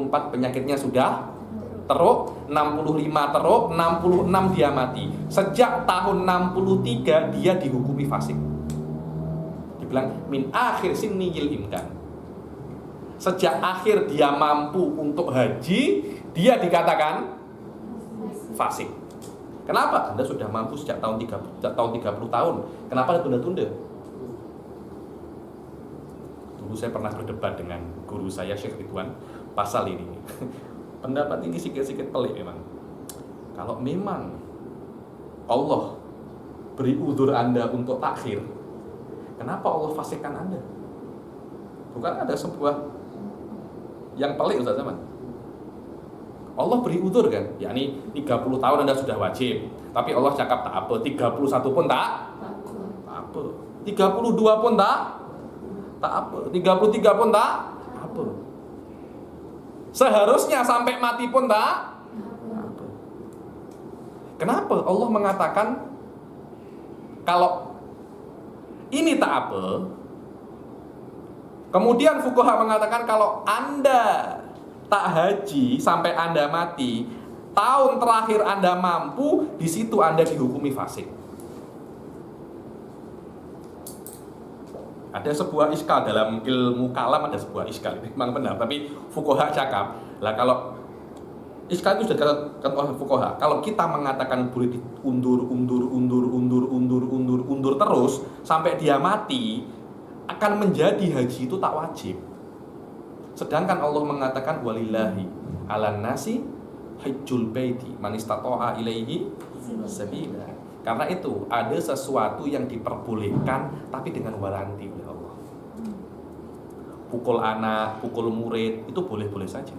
64 penyakitnya sudah teruk, 65 teruk, 66 dia mati. Sejak tahun 63 dia dihukumi fasik. Dibilang min akhir sinniyil imkan. Sejak akhir dia mampu untuk haji, dia dikatakan fasik. Kenapa? Anda sudah mampu sejak tahun 30 tahun. Kenapa tunda-tunda? Dulu saya pernah berdebat dengan guru saya Syekh Ridwan pasal ini. Pendapat ini sedikit pelik memang. Kalau memang Allah beri udzur Anda untuk takhir, kenapa Allah fasikkan Anda? Bukan ada sebuah yang pelik Ustaz Zaman. Allah beri udzur kan, yakni 30 tahun Anda sudah wajib, tapi Allah cakap tak apa, 31 pun tak apa, 32 pun tak apa, 33 pun tak apa. Seharusnya sampai mati pun tak apa. Kenapa Allah mengatakan kalau ini tak apa? Kemudian fuqaha mengatakan kalau Anda tak haji sampai Anda mati, tahun terakhir Anda mampu, di situ Anda dihukumi fasik. Ada sebuah iskal dalam ilmu kalam, ada sebuah iskal ini memang benar, tapi fuqaha cakap lah kalau iskal itu sudah dikatakan oleh fuqaha, kalau kita mengatakan boleh diundur terus sampai dia mati, akan menjadi haji itu tak wajib. Sedangkan Allah mengatakan walillahi 'alan nasi hajjul baiti man istata'a ilaihi sabila. Karena itu ada sesuatu yang diperbolehkan tapi dengan waranti oleh Allah. Pukul anak, pukul murid itu boleh-boleh saja.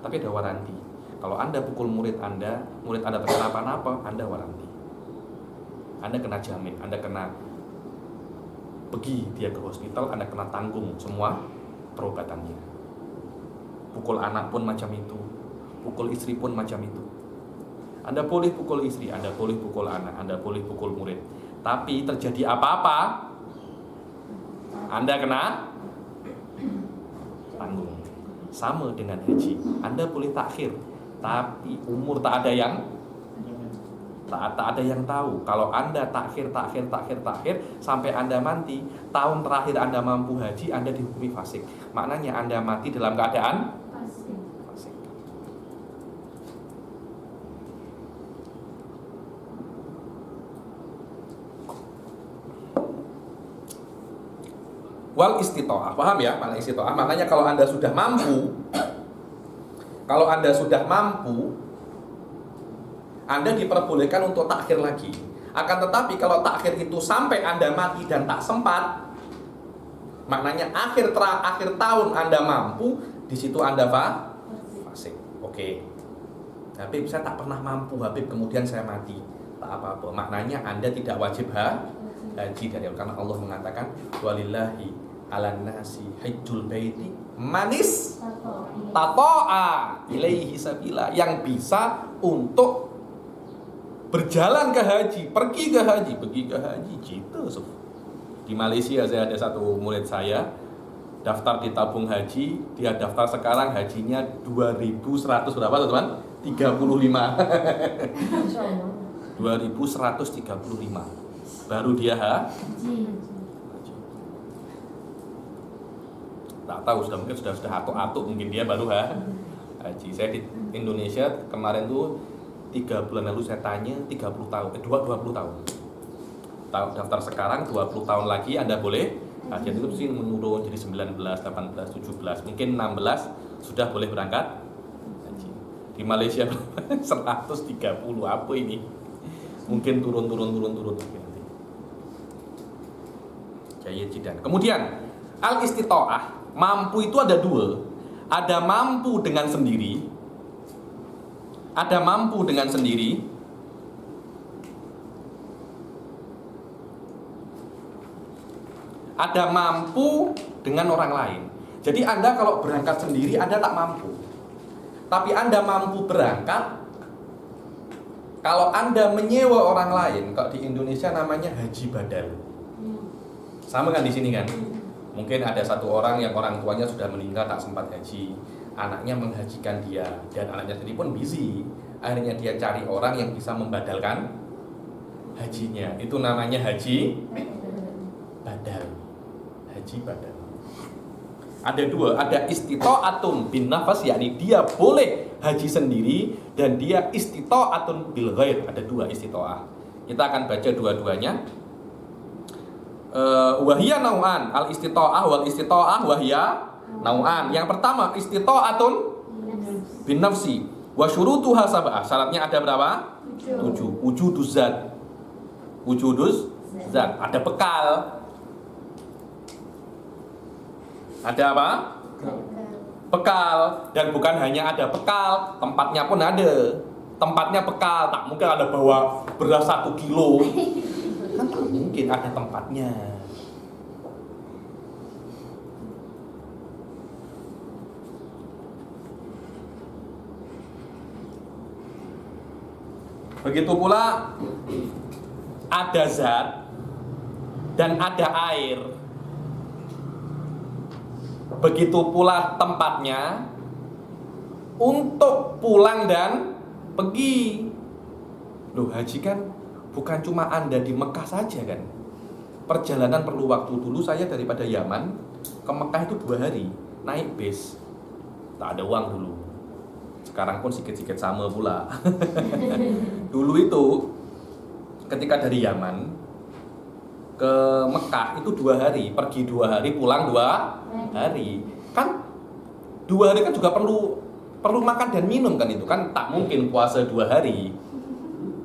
Tapi ada waranti. Kalau Anda pukul murid Anda terkena apa-apa, Anda waranti. Anda kena jamin, Anda kena pergi dia ke hospital, Anda kena tanggung semua perobatannya. Pukul anak pun macam itu, pukul istri pun macam itu. Anda boleh pukul istri, Anda boleh pukul anak, Anda boleh pukul murid. Tapi terjadi apa-apa, Anda kena tanggung. Sama dengan haji, Anda boleh takhir, tapi umur tak ada yang tahu. Kalau Anda takhir sampai Anda mati, tahun terakhir Anda mampu haji, Anda dihukumi fasik. Maknanya Anda mati dalam keadaan fasik. Wal istitoah, paham ya makna istitoah? Maknanya kalau Anda sudah mampu, Anda diperbolehkan untuk takhir lagi. Akan tetapi kalau takhir itu sampai Anda mati dan tak sempat, maknanya akhir tahun Anda mampu, di situ Anda fasik. Oke. Habib, saya tak pernah mampu, Habib, kemudian saya mati. Tak apa-apa. Maknanya Anda tidak wajib haji dari Allah, karena Allah mengatakan walillahi 'alan nasi hajjul baiti manis tata'a ilaihi sabila, yang bisa untuk berjalan ke haji, pergi ke haji gitu. Di Malaysia saya ada satu murid saya daftar di tabung haji, dia daftar sekarang hajinya 2.100 berapa teman? 35. 2.135 baru dia haji. Tak tahu, mungkin sudah atuk mungkin dia baru haji. Saya di Indonesia kemarin tuh 3 bulan lalu saya tanya 20 tahun. Daftar sekarang 20 tahun lagi Anda boleh haji. Itu sih menurun jadi 19, 18, 17, mungkin 16 sudah boleh berangkat haji. Di Malaysia 130 apa ini? Mungkin turun nanti. Jaya jidan. Kemudian al-istitoah, mampu itu ada dua. Ada mampu dengan sendiri, ada mampu dengan sendiri, ada mampu dengan orang lain. Jadi Anda kalau berangkat sendiri Anda tak mampu, tapi Anda mampu berangkat kalau Anda menyewa orang lain. Kalau di Indonesia namanya haji badal. Sama kan di sini kan? Mungkin ada satu orang yang orang tuanya sudah meninggal tak sempat haji. anaknya menghajikan dia, dan anaknya sendiri pun busy. Akhirnya dia cari orang yang bisa membadalkan hajinya. Itu namanya haji badal. Haji badal. Ada dua, ada istita'atun bin nafas, yakni dia boleh haji sendiri, dan dia istita'atun bil ghair. Ada dua istita'ah. Kita akan baca dua-duanya. Wahia nau'an, al istita'ah wal istita'ah wahia nau'an. Yang pertama istita'atun bin nafsi wa syurutuha sab'ah. Syaratnya ada berapa? 7. Wujuduz zat. Wujuduz zat. Ada bekal. Ada apa? Bekal. Dan bukan hanya ada bekal, tempatnya pun ada. Tempatnya bekal, tak mungkin ada bawa beras 1 kilo. Kan tak mungkin, ada tempatnya. Begitu pula ada zat dan ada air. Begitu pula tempatnya untuk pulang dan pergi. Loh, haji kan bukan cuma Anda di Mekah saja kan. Perjalanan perlu waktu. Dulu saya daripada Yaman ke Mekah itu 2 hari naik bis. Tak ada uang dulu. Sekarang pun sedikit-sedikit sama pula. Dulu itu ketika dari Yaman ke Mekah itu 2 hari, pergi 2 hari, pulang 2 hari. Kan 2 hari kan juga perlu makan dan minum kan, itu kan tak mungkin puasa 2 hari.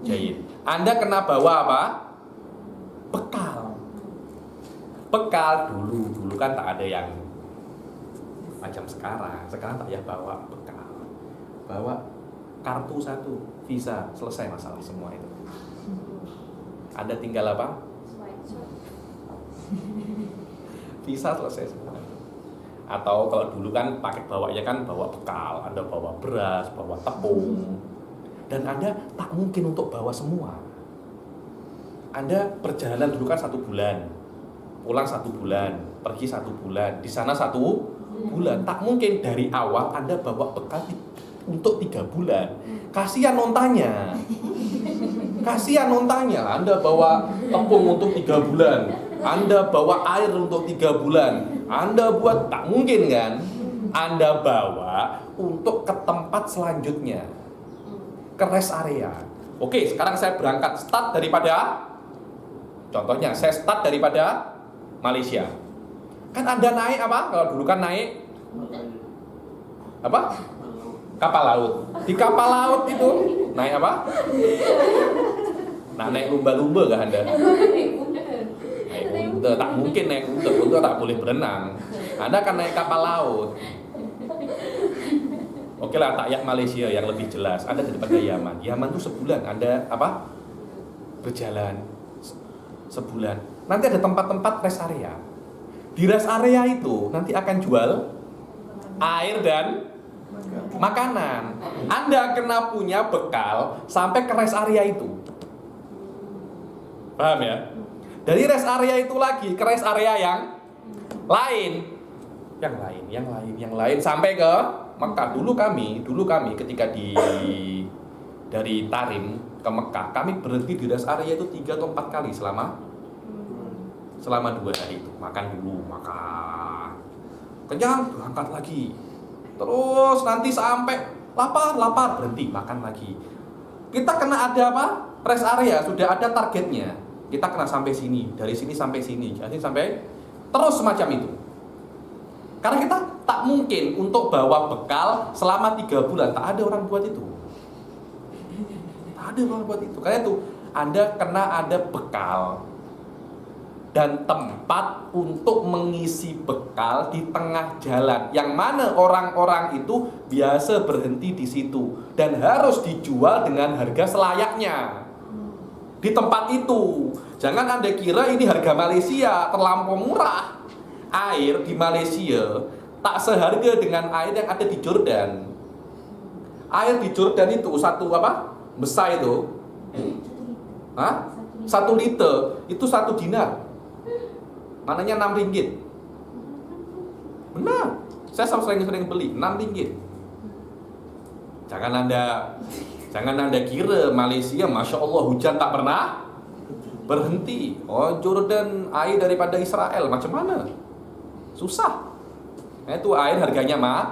Jahit. Anda kena bawa apa? Bekal. Bekal dulu kan tak ada yang macam sekarang. Sekarang tak payah bawa bekal. Bawa kartu 1, visa, selesai masalah semua itu. Anda tinggal apa? Visa, selesai semua. Atau kalau dulu kan pakai bawanya kan bawa bekal, Anda bawa beras, bawa tepung. Dan Anda tak mungkin untuk bawa semua. Anda perjalanan dulu kan 1 bulan, pulang 1 bulan, pergi 1 bulan, di sana 1 bulan. Tak mungkin dari awal Anda bawa bekal untuk 3 bulan. Kasihan nontanya. Kasihan nontanya. Anda bawa tepung untuk 3 bulan, Anda bawa air untuk 3 bulan, Anda buat, tak mungkin kan. Anda bawa untuk ke tempat selanjutnya, ke rest area. Oke, sekarang saya berangkat, start daripada, contohnya saya start daripada Malaysia. Kan Anda naik apa? Kalau dulu kan naik apa? Kapal laut. Di kapal laut itu naik apa? Nah, naik lumba-lumba kah Anda? Naik unta, tak mungkin naik unta. Unta tak boleh berenang. Anda akan naik kapal laut. Oke lah, tak Malaysia yang lebih jelas. Anda daripada Yaman. Yaman itu sebulan Anda apa? Berjalan sebulan. Nanti ada tempat-tempat rest area. Di rest area itu nanti akan jual air dan makanan. Anda kena punya bekal sampai ke rest area itu. Paham ya? Dari rest area itu lagi ke rest area yang lain. Yang lain sampai ke Mekah. Dulu kami ketika dari Tarim ke Mekah, kami berhenti di rest area itu 3 atau 4 kali selama 2 hari itu. Makan dulu, makan. Kenyang, berangkat lagi. Terus nanti sampai lapar, berhenti, makan lagi. Kita kena ada apa? Rest area, sudah ada targetnya. Kita kena sampai sini, dari sini sampai sini, jadi sampai terus semacam itu. Karena kita tak mungkin untuk bawa bekal selama 3 bulan, tak ada orang buat itu. Tak ada orang buat itu. Karena itu Anda kena ada bekal dan tempat untuk mengisi bekal di tengah jalan, yang mana orang-orang itu biasa berhenti di situ dan harus dijual dengan harga selayaknya di tempat itu. Jangan Anda kira ini harga Malaysia terlampau murah. Air di Malaysia tak seharga dengan air yang ada di Jordan. Air di Jordan itu satu apa? Besar itu. 1 liter itu 1 dinar. Mananya 6 ringgit. Benar. Saya sering beli 6 ringgit. Jangan anda kira Malaysia, masya Allah hujan tak pernah berhenti. Oh, Jordan air daripada Israel, macam mana? Susah. Nah, itu air harganya mahal.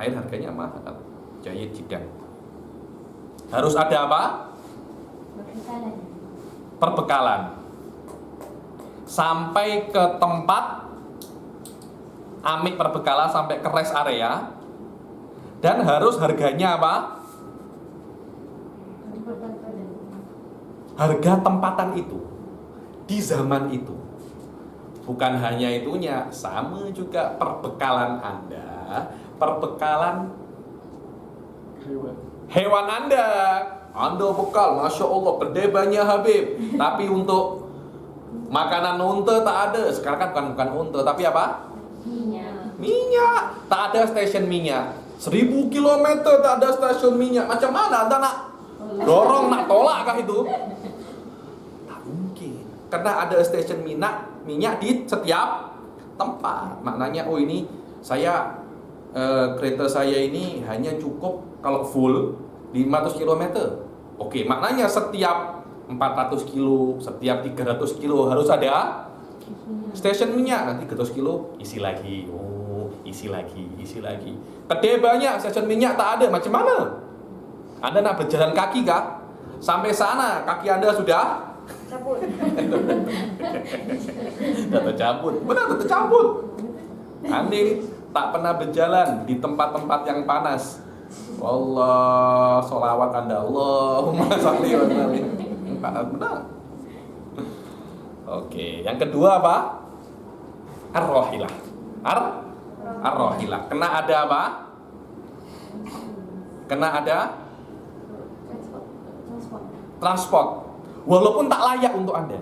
Air harganya mahal. Jayid jidan. Harus ada apa? Perbekalan. Sampai ke tempat amik perbekalan, sampai ke rest area. Dan harus harganya apa? Harga tempatan itu di zaman itu. Bukan hanya itunya, sama juga perbekalan Anda, perbekalan hewan Anda. Anda bekal, masya Allah, gede banyak Habib. Tapi untuk makanan unta tak ada. Sekarang kan bukan unta, tapi apa? Minyak. Tak ada stasiun minyak. 1000 km tak ada stasiun minyak. Macam mana Anda nak dorong, nak tolak kah itu? Tak mungkin. Karena ada stasiun minyak di setiap tempat. Maknanya, oh ini saya kereta saya ini hanya cukup kalau full 500 km. Oke, maknanya setiap 400 kilo, setiap 300 kilo harus ada stasiun minyak. Nanti 300 kilo isi lagi. Oh, isi lagi. Gede banyak stasiun minyak tak ada. Macam mana? Anda nak berjalan kaki kah? Sampai sana kaki Anda sudah cabut. Sudah tercabut. Benar, tercabut. Anda ini tak pernah berjalan di tempat-tempat yang panas. Allah, sholawat Anda, Allahumma sholli wa sallim. Benar. Oke, yang kedua apa? Ar-rohilah. Ar-rohilah. Kena ada apa? Kena ada transport. Walaupun tak layak untuk Anda.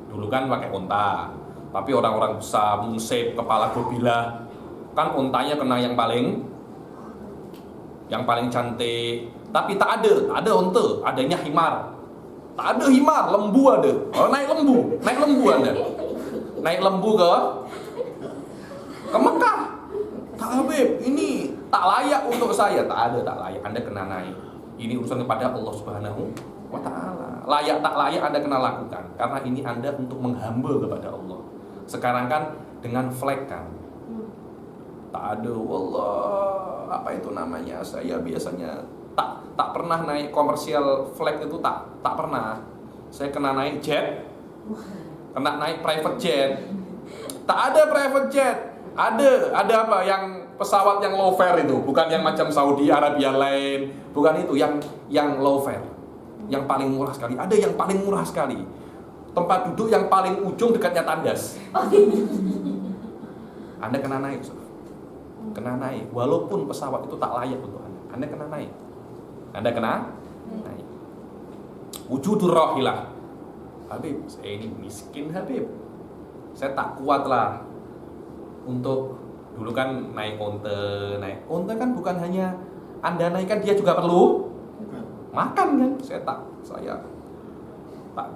Dulu kan pakai unta, tapi orang-orang besar, musib, kepala gobilah, kan untanya kena yang paling cantik. Tapi tak ada unta, adanya himar. Tak ada himar, lembu ada. Oh, naik lembu Anda. Naik lembu ke Mekah. Tak Habib, ini tak layak untuk saya. Tak layak, Anda kena naik. Ini urusan kepada Allah Subhanahu wa Ta'ala. Layak tak layak Anda kena lakukan, karena ini Anda untuk menghamba kepada Allah. Sekarang kan dengan flag kan, tak ada. Wallah, apa itu namanya? Saya biasanya tak pernah naik komersial flag itu, tak pernah. Saya kena naik jet, kena naik private jet. Tak ada private jet. Ada apa? Yang pesawat yang low fare itu, bukan yang macam Saudi Arabia lain, bukan itu, yang low fare, yang paling murah sekali. Ada yang paling murah sekali. Tempat duduk yang paling ujung dekatnya tandas. Anda kena naik, kena naik. Walaupun pesawat itu tak layak untuk Anda kena naik. Anda kena naik. Wujudur rohilah. Habib, saya ini miskin Habib. Saya tak kuat lah untuk, dulu kan naik onta kan bukan hanya Anda naik, kan dia juga perlu makan kan. Saya tak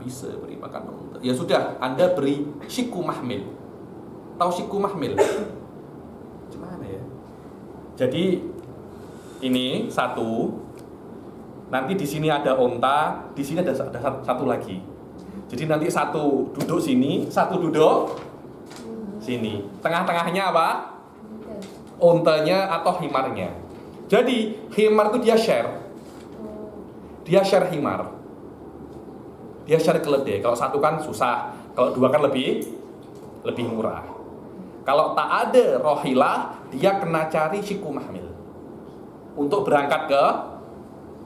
bisa beri makan onta. Ya sudah, Anda beri syiku mahmil. Tahu syiku mahmil? Gimana ya? Jadi ini satu, nanti di sini ada onta, di sini ada satu lagi. Jadi nanti satu duduk sini, satu duduk sini. Tengah-tengahnya apa? Ontanya atau himarnya. Jadi himar itu dia share himar. Dia share keledai. Kalau satu kan susah, kalau dua kan lebih murah. Kalau tak ada rohilah, dia kena cari syiku mahmil untuk berangkat ke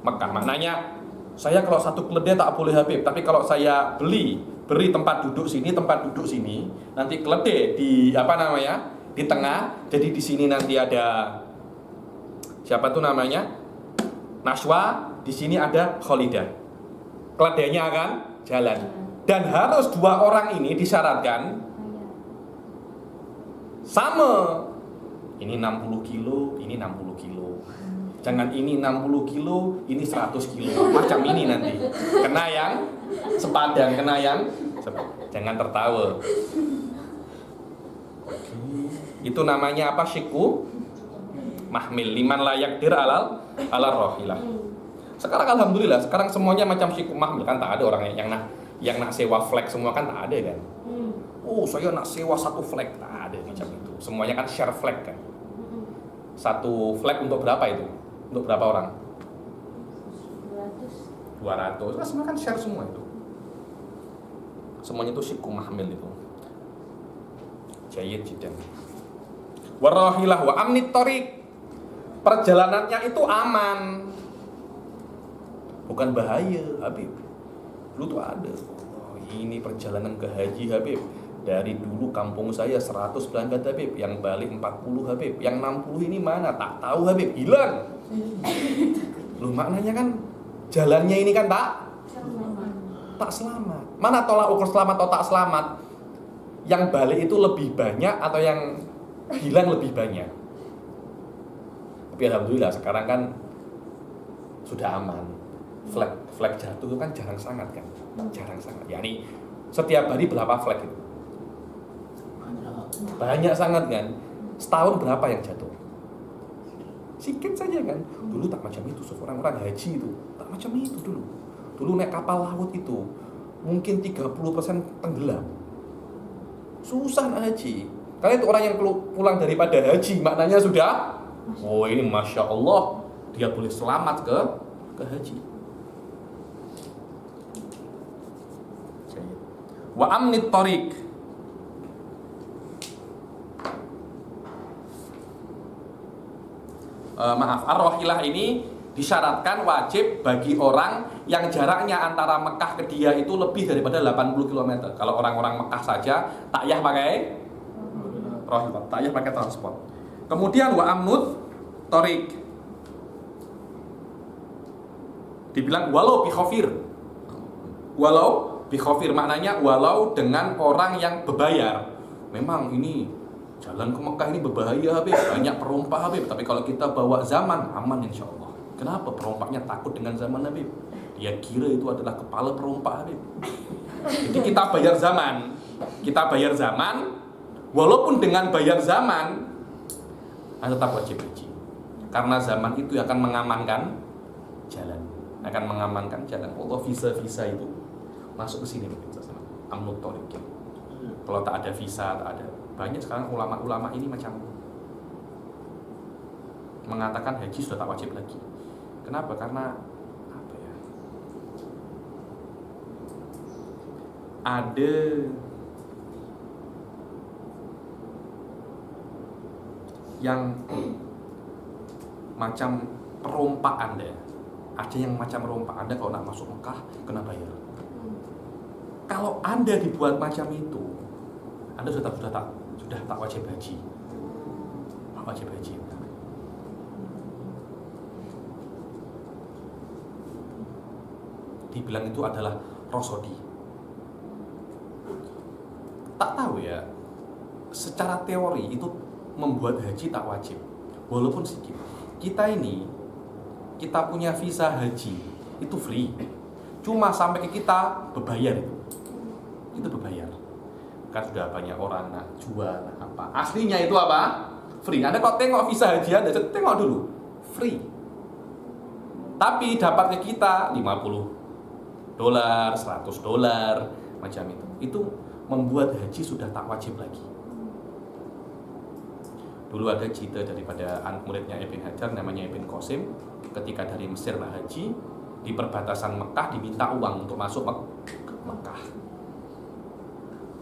Mekah. Maknanya, saya kalau satu keledai tak boleh Habib, tapi kalau saya beri tempat duduk sini, nanti keledai di di tengah. Jadi di sini nanti ada siapa tuh namanya? Naswa, di sini ada Khalidah. Keledainya akan jalan. Dan harus 2 orang ini disyaratkan sama. Ini 60 kilo, ini 60 kilo. Jangan ini 60 kilo, ini 100 kilo. Macam ini nanti. Kena yang sepadan, jangan tertawa. Itu namanya apa? Syiku mahmil liman layak dir alal rohilah. Sekarang alhamdulillah, sekarang semuanya macam syikuk mahmil kan, tak ada orang yang nak sewa flag semua kan, tak ada kan. Oh saya nak sewa satu flag, tak ada macam itu. Semuanya kan share flag kan. Satu flag untuk berapa itu? Untuk berapa orang? 200. Nah, semua kan share semua itu. Semuanya itu syikuk mahmil itu. Jayyid jiddan. Warahilah wa amnit tariq. Perjalanannya itu aman. Bukan bahaya, Habib. Dulu tuh ada. Oh, ini perjalanan ke haji, Habib. Dari dulu kampung saya 100 berangkat, Habib. Yang balik 40, Habib. Yang 60 ini mana? Tak tahu, Habib. Hilang. Loh, maknanya kan jalannya ini kan tak selamat. Mana tolak ukur selamat atau tak selamat? Yang balik itu lebih banyak atau yang hilang lebih banyak? Tapi alhamdulillah sekarang kan sudah aman. Flag jatuh itu kan jarang sangat kan, jarang sangat. Yani setiap hari berapa flag itu? Banyak sangat kan. Setahun berapa yang jatuh? Sikit saja kan. Dulu tak macam itu, orang-orang haji itu tak macam itu dulu. Dulu naik kapal laut itu mungkin 30% tenggelam. Susah nak haji. Karena itu orang yang pulang daripada haji maknanya sudah, oh ini masya Allah dia boleh selamat ke haji. Wa amnit tariq. Ar-rahilah ini disyaratkan wajib bagi orang yang jaraknya antara Mekah ke dia itu lebih daripada 80 km. Kalau orang-orang Mekah saja takyah pakai rahilah, takyah pakai transport. Kemudian wa amnut tariq. Dibilang walau bi khafir. Walau bi khafir maknanya walau dengan orang yang berbayar. Memang ini jalan ke Mekah ini berbahaya, Habib. Banyak perompak, Habib. Tapi kalau kita bawa zaman, aman insya Allah. Kenapa? Perompaknya takut dengan zaman, Habib. Dia kira itu adalah kepala perompak, Habib. Jadi kita bayar zaman. Kita bayar zaman. Walaupun dengan bayar zaman, tetap wajib haji. Karena zaman itu akan mengamankan jalan. Akan mengamankan jalan. Allah visa-visa itu masuk ke sini, amnut tariq. Kalau tak ada visa, tak ada. Banyak sekarang ulama-ulama ini macam mengatakan haji sudah tak wajib lagi. Kenapa? Karena apa ya? Ada yang macam perompak Anda. Ada yang macam perompak Anda kalau nak masuk Mekah kena bayar. Kalau Anda dibuat macam itu, Anda sudah tak wajib haji. Tak wajib haji. Dibilang itu adalah rosodi. Tak tahu ya. Secara teori itu membuat haji tak wajib. Walaupun sedikit. Kita punya visa haji itu free. Cuma sampai ke kita berbayar itu. Itu berbayar. Kan sudah banyak orang nak jual apa. Aslinya itu apa? Free. Anda kalau tengok visa haji Anda, tengok dulu. Free. Tapi dapat ke kita $50, $100, macam itu. Itu membuat haji sudah tak wajib lagi. Dulu ada cerita daripada muridnya Ibn Hajar namanya Ibn Qasim, ketika dari Mesir nak haji, di perbatasan Mekah diminta uang untuk masuk Mekah.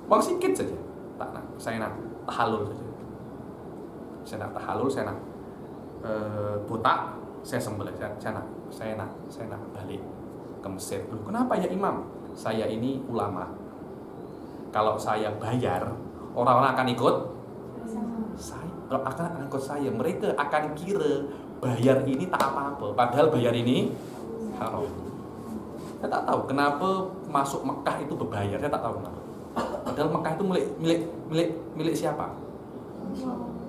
Uang sedikit saja. Saya nak tahalul saja. Saya nak tahalul, saya nak botak, saya sembelih, saya nak balik ke Mesir. Loh, kenapa ya Imam? Saya ini ulama. Kalau saya bayar, orang-orang akan ikut saya. Mereka akan kira bayar ini tak apa-apa, padahal bayar ini haram. Saya tak tahu kenapa masuk Mekah itu berbayar. Saya tak tahu kenapa. Padahal Mekah itu milik siapa?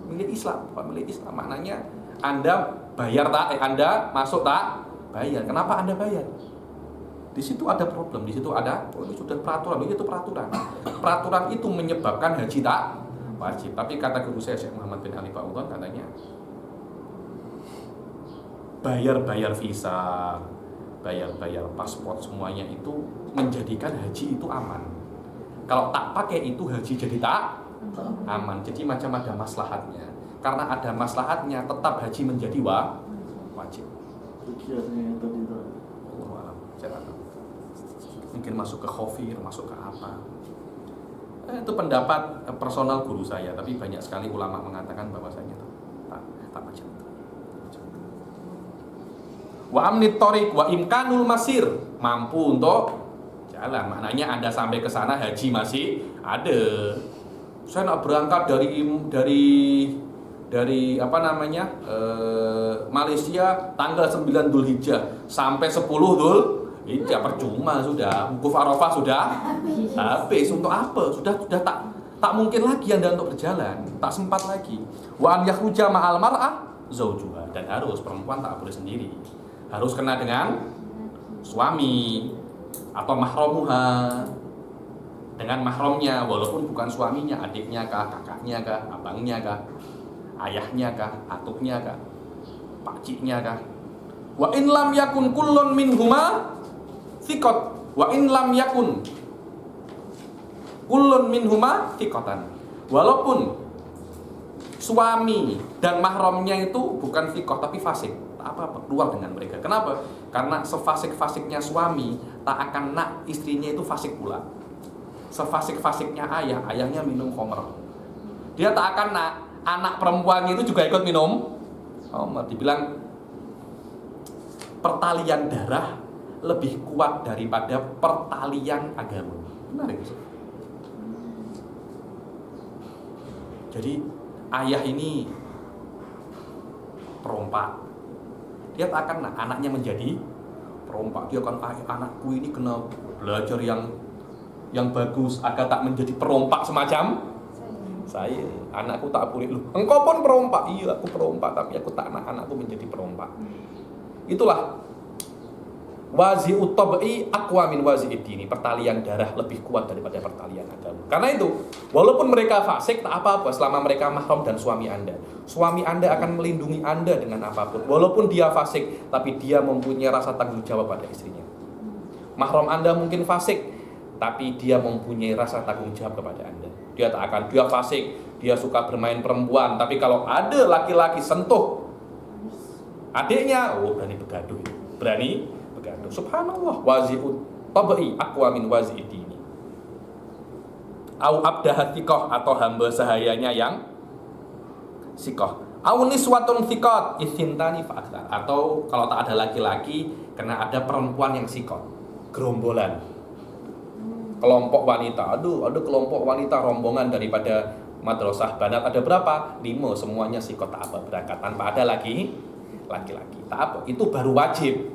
Milik Islam, bukan milik Islam. Maknanya Anda bayar tak? Anda masuk tak? Bayar. Kenapa Anda bayar? Di situ ada problem. Di situ ada, itu sudah peraturan. Itu peraturan. Peraturan itu menyebabkan haji tak wajib. Tapi kata guru saya Syekh Muhammad bin Ali Faudan katanya, bayar visa, bayar paspor, semuanya itu menjadikan haji itu aman. Kalau tak pakai itu haji jadi tak aman. Jadi macam ada maslahatnya. Karena ada maslahatnya tetap haji menjadi wajib. Kiasnya yang tadi itu. Allah alam, saya tahu. Mungkin masuk ke khofir, masuk ke apa. Itu pendapat personal guru saya, tapi banyak sekali ulama mengatakan bahwasanya itu tak macam itu. Wa amnit thoriq wa imkanul masir, mampu untuk jalan. Maknanya Anda sampai ke sana haji masih ada. Saya nak berangkat dari apa namanya? Malaysia tanggal 9 Dzulhijjah sampai 10 Dzulhijjah, percuma sudah. Wukuf Arafah sudah habis. Untuk apa? Sudah tak mungkin lagi Anda untuk berjalan, tak sempat lagi. Wa an yakhruja ma'al mar'ah zaujuha, dan harus perempuan tak boleh sendiri. Harus kena dengan suami atau mahramuha, dengan mahramnya, walaupun bukan suaminya, adiknya kah, kakaknya kah, abangnya kah, ayahnya kah, atuknya kah, pakciknya kah. Wa in lam yakun kullun minhuma thiqat, wa in lam yakun kullun minhuma thiqatan, walaupun suami dan mahramnya itu bukan thiqat tapi fasik, tak apa-apa, keluar dengan mereka. Kenapa? Karena sefasik-fasiknya suami tak akan nak istrinya itu fasik pula. Sefasik-fasiknya ayahnya minum khamr, dia tak akan nak anak perempuannya itu juga ikut minum khamr. Dibilang pertalian darah lebih kuat daripada pertalian agama. Benar itu. Jadi ayah ini perompak, dia tak akan anaknya menjadi perompak. Dia akan, anakku ini kena belajar yang bagus agar tak menjadi perompak semacam saya. Anakku tak boleh, loh engkau pun perompak. Iya aku perompak, tapi aku tak nak anakku menjadi perompak. Itulah wazi'ut tab'i aqwa min wazi'id dini, pertalian darah lebih kuat daripada pertalian agama. Karena itu, walaupun mereka fasik tak apa-apa selama mereka mahram dan suami Anda. Suami Anda akan melindungi Anda dengan apapun. Walaupun dia fasik, tapi dia mempunyai rasa tanggung jawab pada istrinya. Mahram Anda mungkin fasik, tapi dia mempunyai rasa tanggung jawab kepada Anda. Dia tak akan, dia fasik, dia suka bermain perempuan, tapi kalau ada laki-laki sentuh adiknya, oh berani begaduh, berani begaduh. Subhanallah, wazi'ut tab'i aqwa min wazi'id dini. Au abdahat thiqah, atau hamba sahayanya yang sikoh. Au niswatun thiqat itsintani fa'aktsar, atau kalau tak ada laki-laki, kena ada perempuan yang sikoh, gerombolan, kelompok wanita. Ada kelompok wanita rombongan daripada madrasah banat, ada berapa? 5, semuanya sikoh, tak apa berangkat tanpa ada laki-laki, tak apa, itu baru wajib.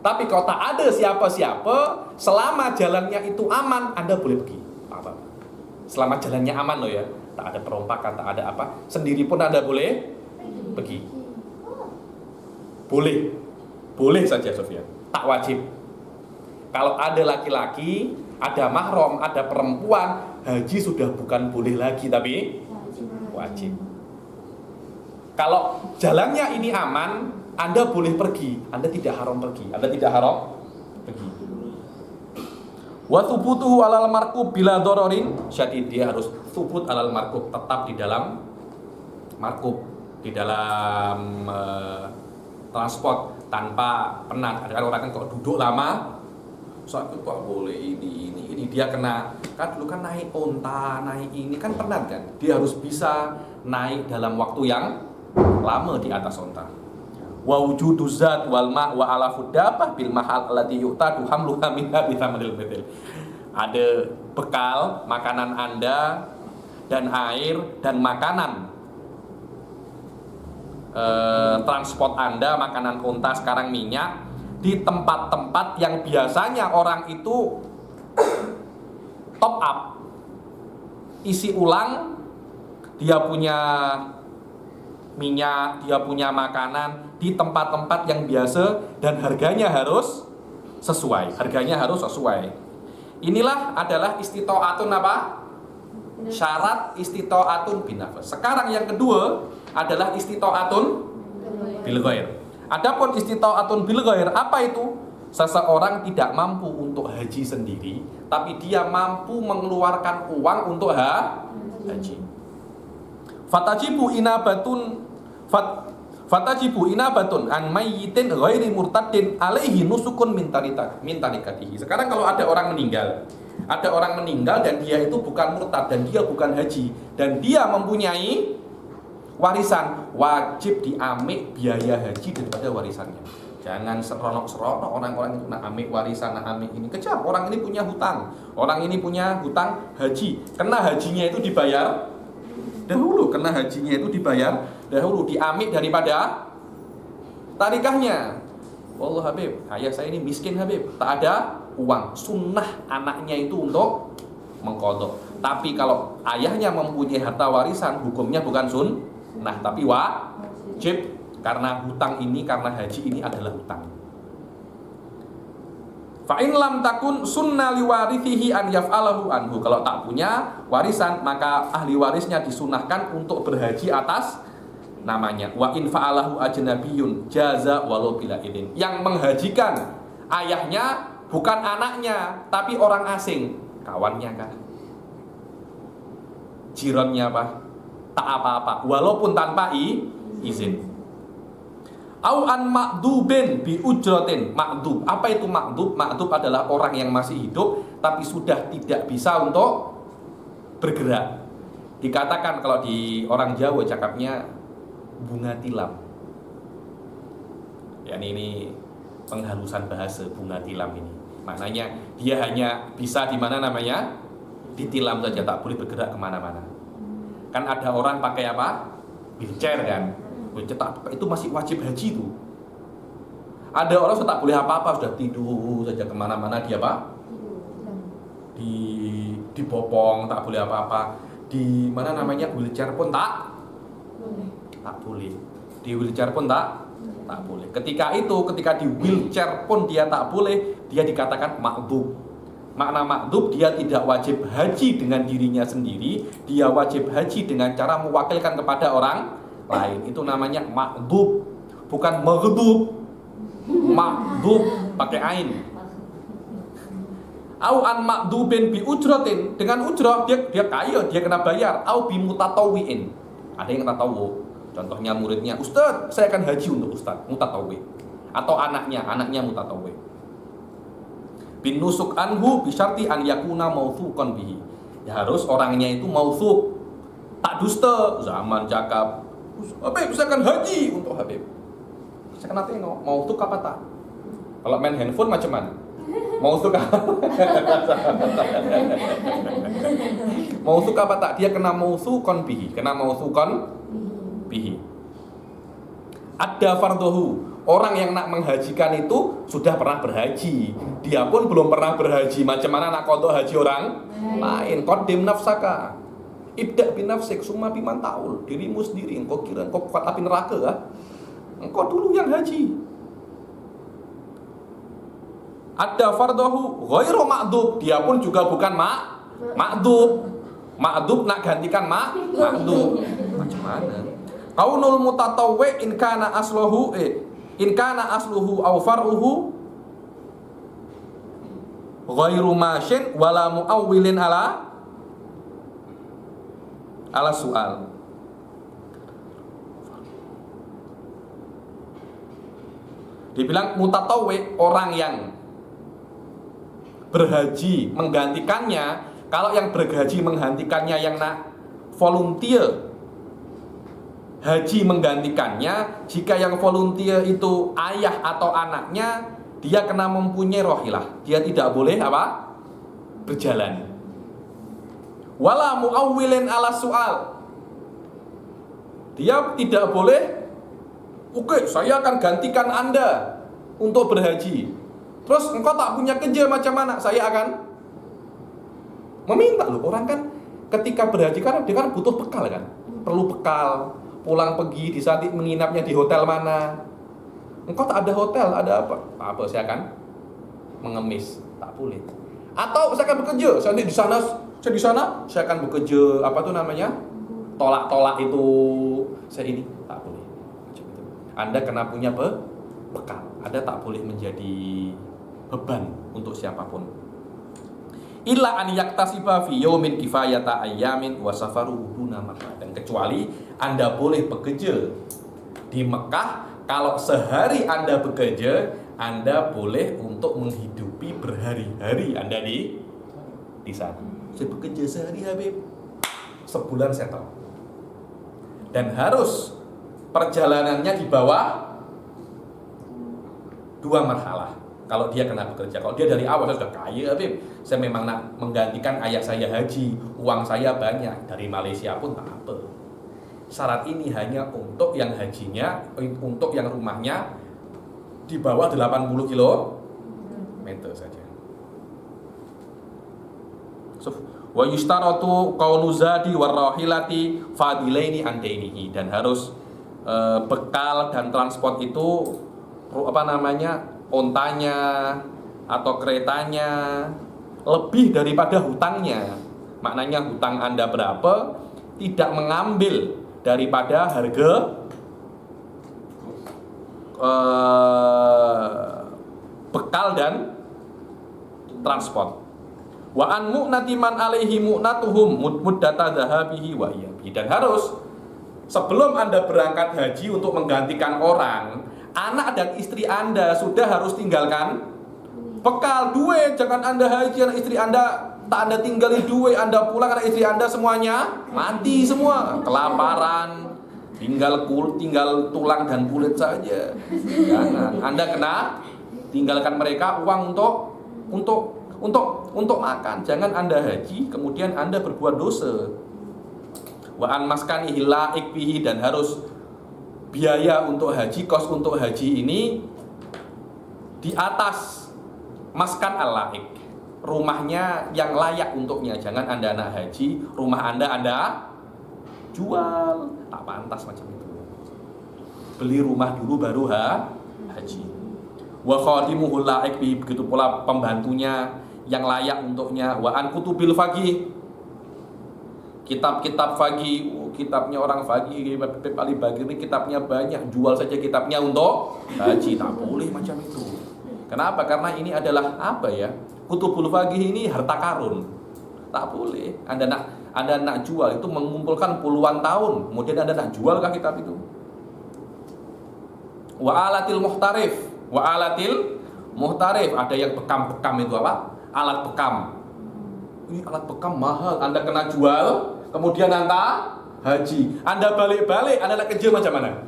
Tapi kalau tak ada siapa-siapa, selama jalannya itu aman, Anda boleh pergi. Apa? Selama jalannya aman loh ya, tak ada perompakan, tak ada apa, sendiri pun Anda boleh pergi. Boleh saja Sofia, tak wajib. Kalau ada laki-laki, ada mahram, ada perempuan, haji sudah bukan boleh lagi tapi wajib. Kalau jalannya ini aman, Anda boleh pergi, Anda tidak haram pergi. Wa thubutuhu alal markub bila dororin syadid, dia harus thubut alal markub, tetap di dalam markub, di dalam transport tanpa penat. Ada orang kan kok duduk lama, sakit kok boleh ini dia kena, kan dulu kan naik onta, naik ini kan penat kan. Dia harus bisa naik dalam waktu yang lama di atas onta. Wa wujudu zat wal ma' wa ala fudabah bil mahal allati yu'tadu hamluha minha bi thamanil mithil. Ada bekal makanan Anda dan air dan makanan transport Anda, makanan unta, sekarang minyak, di tempat-tempat yang biasanya orang itu top up, isi ulang, dia punya minyak, dia punya makanan di tempat-tempat yang biasa dan harganya harus sesuai. Inilah adalah istita'atun apa? Syarat istita'atun binafas. Sekarang yang kedua adalah istita'atun bil ghair. Adapun istita'atun bil ghair, apa itu? Seseorang tidak mampu untuk haji sendiri, tapi dia mampu mengeluarkan uang untuk haji. Fatajibu inabatun an mayyitin ghairi murtadin alaihi nusukun min tarikatihi. Sekarang kalau ada orang meninggal, dan dia itu bukan murtad dan dia bukan haji dan dia mempunyai warisan, wajib diamik biaya haji daripada warisannya. Jangan seronok-seronok orang-orang itu nak amik warisan, nak amik ini. Kejam, orang ini punya hutang. Orang ini punya hutang haji. Kena hajinya itu dibayar dahulu, diamik daripada tarikahnya. Allah Habib, ayah saya ini miskin Habib, tak ada uang. Sunnah anaknya itu untuk mengqadha. Tapi kalau ayahnya mempunyai harta warisan, hukumnya bukan sunnah tapi wajib. Karena hutang ini, karena haji ini adalah hutang. Fa in lam takun sunna liwarithihi an yaf'alahu anhu. Kalau tak punya warisan, maka ahli warisnya disunahkan untuk berhaji atas namanya. Wa in fa'alahu ajnabiyun jaza walau bila idin. Yang menghajikan ayahnya bukan anaknya, tapi orang asing, kawannya kah? Jirannya apa? Tak apa-apa, walaupun tanpa izin. Au an ma'dubin bi ujratin. Ma'dub. Apa itu ma'dub? Ma'dub adalah orang yang masih hidup tapi sudah tidak bisa untuk bergerak. Dikatakan kalau di orang Jawa cakapnya bunga tilam. Ya ini penghalusan bahasa bunga tilam ini. Maknanya dia hanya bisa di mana namanya? Ditilam saja, tak boleh bergerak kemana-mana. Kan ada orang pakai apa? Wheelchair kan? Itu masih wajib haji tuh. Ada orang sudah tak boleh apa-apa, sudah tidur saja kemana-mana dia apa? Dibopong, tak boleh apa-apa. Di mana namanya wheelchair pun tak boleh. Di wheelchair pun tak boleh. Ketika di wheelchair pun dia tak boleh, dia dikatakan ma'dub. Makna ma'dub, dia tidak wajib haji dengan dirinya sendiri, dia wajib haji dengan cara mewakilkan kepada orang lain. Itu namanya ma'dub, bukan maghdub. Ma'dub pakai ain. Au an ma'dubin bi ujratin, dengan ujrah dia kaya, dia kena bayar. Au bi mutatawwiin, ada yang tatawwu. Contohnya muridnya, Ustaz, saya akan haji untuk Ustaz, mutatawwi. Atau anaknya mutatawwi. Bin nusuk anhu bi syarti an yakuna mautsuqan bihi. Ya harus orangnya itu mautsuq, tak dusta. Zaman cakap, Habib, saya akan haji untuk Habib. Saya kena tengok, mautsuq apa tak? Kalau main handphone macam mana? Mautsuq apa? Mautsuq apa tak? Dia kena mautsuqan bihi. Ada fardhu. Orang yang nak menghajikan itu sudah pernah berhaji. Dia pun belum pernah berhaji. Macam mana nak qadha haji orang lain? Qaddim nafsaka. Ibda' bin nafsik summa biman ta'ul. Dirimu sendiri, engkau kira engkau kuat api neraka kah? Engkau dulu yang haji. Ada fardhu ghairu ma'dub. Dia pun juga bukan ma'dub. Ma'dub nak gantikan ma'dub. Macam mana? Qaulul mutatawwi in kana asluhu aw far'uhu ghairu mashin wala muawwilin ala soal. Dibilang mutatawwi, orang yang berhaji menggantikannya. Kalau yang berhaji menggantikannya yang nak volunteer haji menggantikannya, jika yang volunteer itu ayah atau anaknya, dia kena mempunyai rohilah. Dia tidak boleh apa? Berjalan. Wala muawwilin ala soal. Dia tidak boleh, oke, saya akan gantikan Anda untuk berhaji. Terus engkau tak punya kerja macam mana? Saya akan meminta. Loh, orang kan ketika berhaji kan dia kan butuh bekal kan? Perlu bekal. Pulang pergi di saat menginapnya di hotel mana? Engkau tak ada hotel, ada apa? Apa saya akan mengemis, tak boleh. Atau saya akan bekerja, saya di sana, saya akan bekerja, apa tuh namanya? Tolak-tolak itu, saya ini tak boleh. Macam itu. Anda kena punya bekal. Anda tak boleh menjadi beban untuk siapapun. Illa an yaktasiba fi yaumin kifayata ayyamin wa safaru duna Makkah. Dan kecuali Anda boleh bekerja di Mekah, kalau sehari Anda bekerja, Anda boleh untuk menghidupi berhari-hari Anda di sana. Saya bekerja sehari Habib, sebulan settle. Dan harus perjalanannya di bawah 2 marhalah. Kalau dia kena bekerja, kalau dia dari awal saya sudah kaya Habib, saya memang nak menggantikan ayah saya haji, uang saya banyak, dari Malaysia pun tak apa. Syarat ini hanya untuk yang hajinya, untuk yang rumahnya di bawah 80 kilometer saja. Wa yustaratu qaunu zadi warahilati fadilaini andainihi. Dan harus bekal dan transport itu ontanya atau keretanya lebih daripada hutangnya. Maknanya hutang Anda berapa, tidak mengambil daripada harga bekal dan transport. Wa an mu'nati man alaihi mu'natuhum muddata dhahabihi wa iyabihi. Dan harus sebelum Anda berangkat haji untuk menggantikan orang, anak dan istri Anda sudah harus tinggalkan bekal, duit. Jangan Anda haji, anak istri Anda tak Anda tinggali duit, Anda pulang, anak istri Anda semuanya mati semua, kelaparan, tinggal tulang dan kulit saja. Jangan. Anda kena tinggalkan mereka uang untuk makan. Jangan Anda haji kemudian Anda berbuat dosa. Wa an maskanihi laik bihi. Dan harus biaya untuk haji, kos untuk haji ini di atas maskan al-laik, rumahnya yang layak untuknya. Jangan Anda anak haji, rumah Anda jual, tak pantas macam itu. Beli rumah dulu baru haji. Wa khadimuhu laik bihi. Begitu pula pembantunya yang layak untuknya. Wa an kutubil faqih, kitab-kitab faqih. Kitabnya orang faqih, Habib Ali Bagir ini kitabnya banyak, jual saja kitabnya untuk haji. Tak boleh macam itu. Kenapa? Karena ini adalah kutubul faqih ini harta karun. Tak boleh. Anda nak jual itu mengumpulkan puluhan tahun, kemudian Anda nak jualkah kitab itu? Wa alatil muhtarif. Ada yang bekam itu apa? Alat bekam. Ini alat bekam mahal, Anda kena jual, kemudian Anda haji. Anda balik-balik, Anda nak kerja macam mana?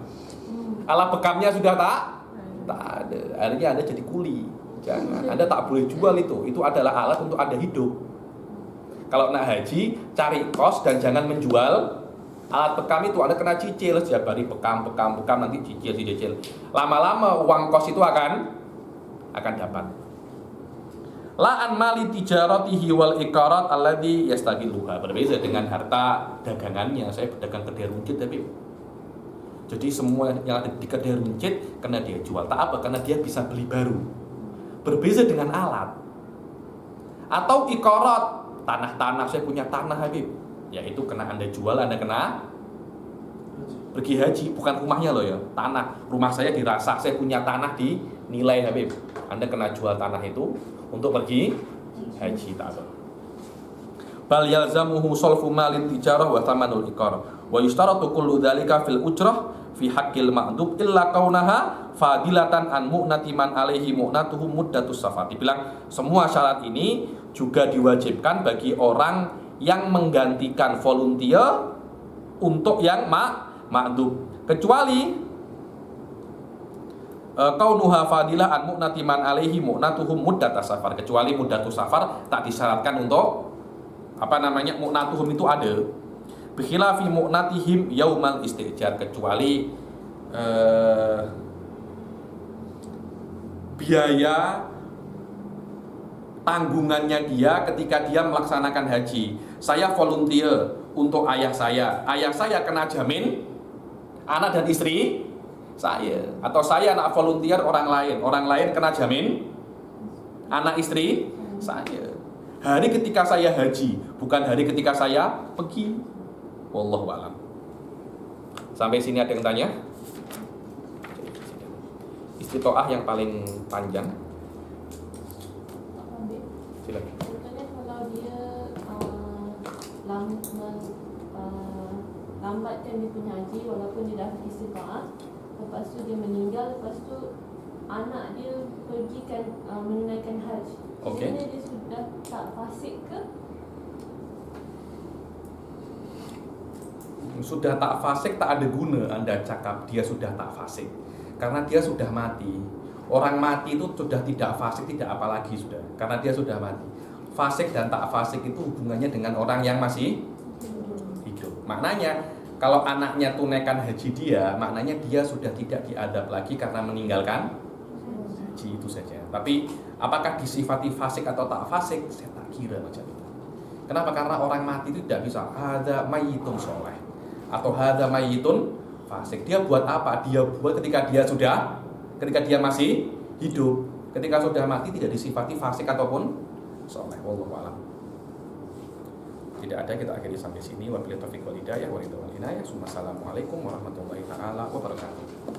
Alat bekamnya sudah tak ada. Akhirnya Anda jadi kuli. Jangan. Anda tak boleh jual itu. Itu adalah alat untuk Anda hidup. Kalau nak haji, cari kos dan jangan menjual alat bekam itu. Anda kena cicil setiap hari, bekam nanti cicil. Lama-lama uang kos itu akan dapat. La an mali tijaratihi wal iqarat alladhi yastaghilluha. Berbeza dengan harta dagangannya. Saya berdagang kedai runcit tapi jadi semua yang ada di kedai runcit kena dia jual. Tak apa, karena dia bisa beli baru. Berbeza dengan alat. Atau iqarat, tanah, saya punya tanah Habib. Ya itu kena Anda jual, Anda kena pergi haji, bukan rumahnya loh ya, tanah. Rumah saya dirasa, saya punya tanah di nilai Habib. Anda kena jual tanah itu untuk pergi haji, tak apa. Bal yalzamuhu solfu malin tijarah wa thamanul iqar. Wa yustaratu kullu dzalika fil ujrah fi haqqil ma'dub illa kaunaha fadilatan an mu'nati man alaihi mu'natuhu muddatus safar. Dibilang semua syarat ini juga diwajibkan bagi orang yang menggantikan volunteer untuk yang ma'dub, kecuali kaunuha fadilah an mu'nati man alaihi mu'natuhum muddatus safar. Kecuali muddatus safar tak disyaratkan untuk mu'natuhum itu ada. Bikhilafi mu'natihim yaumal istijar. Kecuali biaya tanggungannya dia ketika dia melaksanakan haji. Saya volunteer untuk ayah saya kena jamin anak dan istri saya, atau saya nak volunteer orang lain kena jamin anak istri saya. Hari ketika saya haji, bukan hari ketika saya pergi. Wallahu a'lam. Sampai sini ada yang tanya? Istitoah yang paling panjang. Silakan. Contohnya kalau dia lambatkan dia punya haji walaupun dia dah istitaah, lepas tu dia meninggal, lepas tu anak dia pergikan menunaikan haji. Okey. Kiranya dia sudah tak fasik ke? Sudah tak fasik, tak ada guna Anda cakap dia sudah tak fasik, karena dia sudah mati. Orang mati itu sudah tidak fasik, tidak apalagi sudah, karena dia sudah mati. Fasik dan tak fasik itu hubungannya dengan orang yang masih hidup. Maknanya kalau anaknya tunaikan haji dia, maknanya dia sudah tidak diadab lagi karena meninggalkan haji, itu saja. Tapi apakah disifati fasik atau tak fasik, saya tak kira macam itu. Kenapa? Karena orang mati itu tidak bisa ada mayyitun soleh atau hada mayyitun fasik. Dia buat apa? Dia buat ketika dia masih hidup. Ketika sudah mati tidak disifati fasik ataupun soleh. Wallahu a'lam. Tidak ada, kita akhiri sampai sini. Wabillahi taufiq wal hidayah wa ridwan wal inayah. Assalamualaikum warahmatullahi taala wabarakatuh.